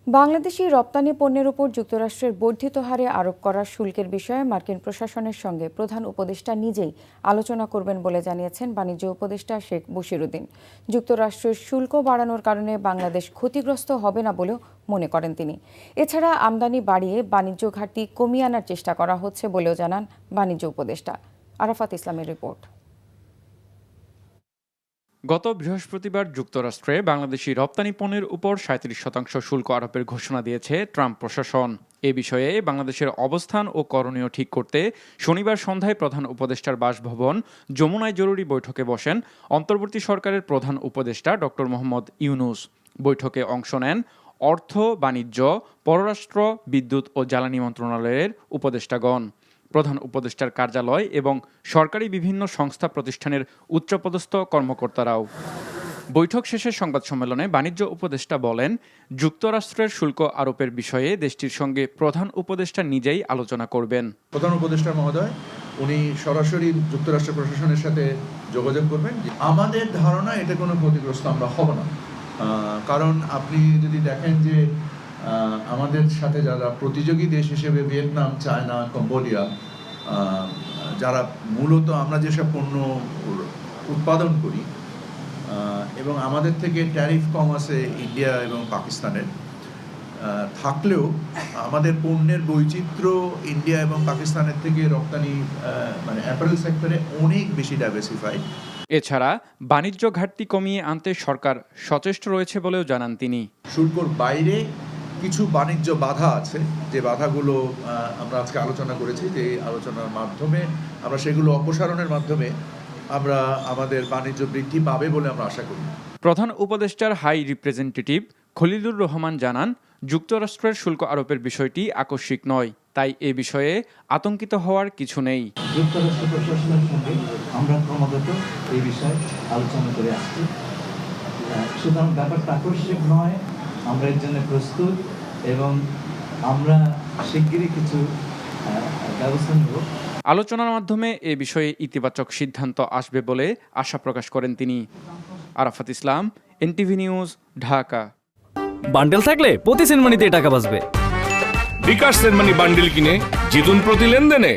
বাংলাদেশি রপ্তানি পণ্যের উপর যুক্তরাষ্ট্রের বর্ধিত হারে আরোপ করা শুল্কের বিষয়ে মার্কিন প্রশাসনের সঙ্গে প্রধান উপদেষ্টা নিজেই আলোচনা করবেন বলে জানিয়েছেন বাণিজ্য উপদেষ্টা শেখ বশিরউদ্দিন। যুক্তরাষ্ট্রের শুল্ক বাড়ানোর কারণে বাংলাদেশ ক্ষতিগ্রস্ত হবে না বলেও মনে করেন তিনি। এছাড়া আমদানি বাড়িয়ে বাণিজ্য ঘাটতি কমিয়ে আনার চেষ্টা করা হচ্ছে বলেও জানান বাণিজ্য উপদেষ্টা। আরাফাত ইসলামের রিপোর্ট। গত বৃহস্পতিবার যুক্তরাষ্ট্রে বাংলাদেশি রপ্তানি পণ্যের উপর ৩৭% শুল্ক আরোপের ঘোষণা দিয়েছে ট্রাম্প প্রশাসন। এ বিষয়ে বাংলাদেশের অবস্থান ও করণীয় ঠিক করতে শনিবার সন্ধ্যায় প্রধান উপদেষ্টার বাসভবন যমুনায় জরুরি বৈঠকে বসেন অন্তর্বর্তী সরকারের প্রধান উপদেষ্টা ডক্টর মোহাম্মদ ইউনূস। বৈঠকে অংশ নেন অর্থ, বাণিজ্য, পররাষ্ট্র, বিদ্যুৎ ও জ্বালানি মন্ত্রণালয়ের উপদেষ্টাগণ, প্রধান উপদেষ্টার কার্যালয় এবং সরকারি বিভিন্ন সংস্থা প্রতিষ্ঠানের উচ্চপদস্থ কর্মকর্তারাও। বৈঠক শেষে সংবাদ সম্মেলনে বাণিজ্য উপদেষ্টা বলেন, যুক্তরাষ্ট্রের শুল্ক আরোপের বিষয়ে দেশটির সঙ্গে প্রধান উপদেষ্টা নিজেই আলোচনা করবেন। প্রধান উপদেষ্টা মহোদয় উনি সরাসরি যুক্তরাষ্ট্র প্রশাসনের সাথে যোগাযোগ করবেন। আমাদের ধারণা এটা কোনো ক্ষতিগ্রস্ত আমরা হব না, কারণ আপনি যদি দেখেন যে আমাদের সাথে যারা প্রতিযোগী দেশ হিসেবে ভিয়েতনাম, চায়না, কম্বোডিয়া, যারা মূলত আমরা যেসব পণ্য উৎপাদন করি এবং আমাদের থেকে ট্যারিফ কম আছে ইন্ডিয়া এবং পাকিস্তানের, থাকলেও আমাদের পণ্যের বৈচিত্র্য ইন্ডিয়া এবং পাকিস্তানের থেকে রপ্তানি মানে অ্যাপারেল সেক্টরে অনেক বেশি ডাইভার্সিফাইড। এছাড়া বাণিজ্য ঘাটতি কমিয়ে আনতে সরকার সচেষ্ট রয়েছে বলেও জানান তিনি। শুল্কর বাইরে কিছু বাণিজ্য বাধা আছে, যে বাধাগুলো আমরা আজকে আলোচনা করেছি, যে আলোচনার মাধ্যমে আমরা সেগুলো অপসারণের মাধ্যমে আমরা আমাদের বাণিজ্য বৃদ্ধি পাবে বলে আমরা আশা করি। প্রধান উপদেষ্টার হাই রিপ্রেজেন্টেটিভ খলিলুর রহমান জানান, যুক্তরাষ্ট্রের শুল্ক আরোপের বিষয়টি আকস্মিক নয়, তাই এ বিষয়ে আতঙ্কিত হওয়ার কিছু নেই। যুক্তরাষ্ট্র প্রশাসনের সঙ্গে আমরা ক্রমাগত এই বিষয়ে আলোচনা করে আসছি, সুতরাং ব্যাপারটা আকস্মিক নয়, আমরা এর জন্য প্রস্তুত এবং আমরা শিগগিরই কিছু ব্যবস্থা নেব। আলোচনার মাধ্যমে এ বিষয়ে ইতিবাচক সিদ্ধান্ত আসবে বলে আশা প্রকাশ করেন তিনি। আরাফাত ইসলাম, এনটিভি নিউজ, ঢাকা। বান্ডেল থাকলে প্রতি সেনমানিতে টাকা বাঁচবে। বিকাশ সেনমানি বান্ডেল কিনে জিতুন প্রতি লেনদেনে।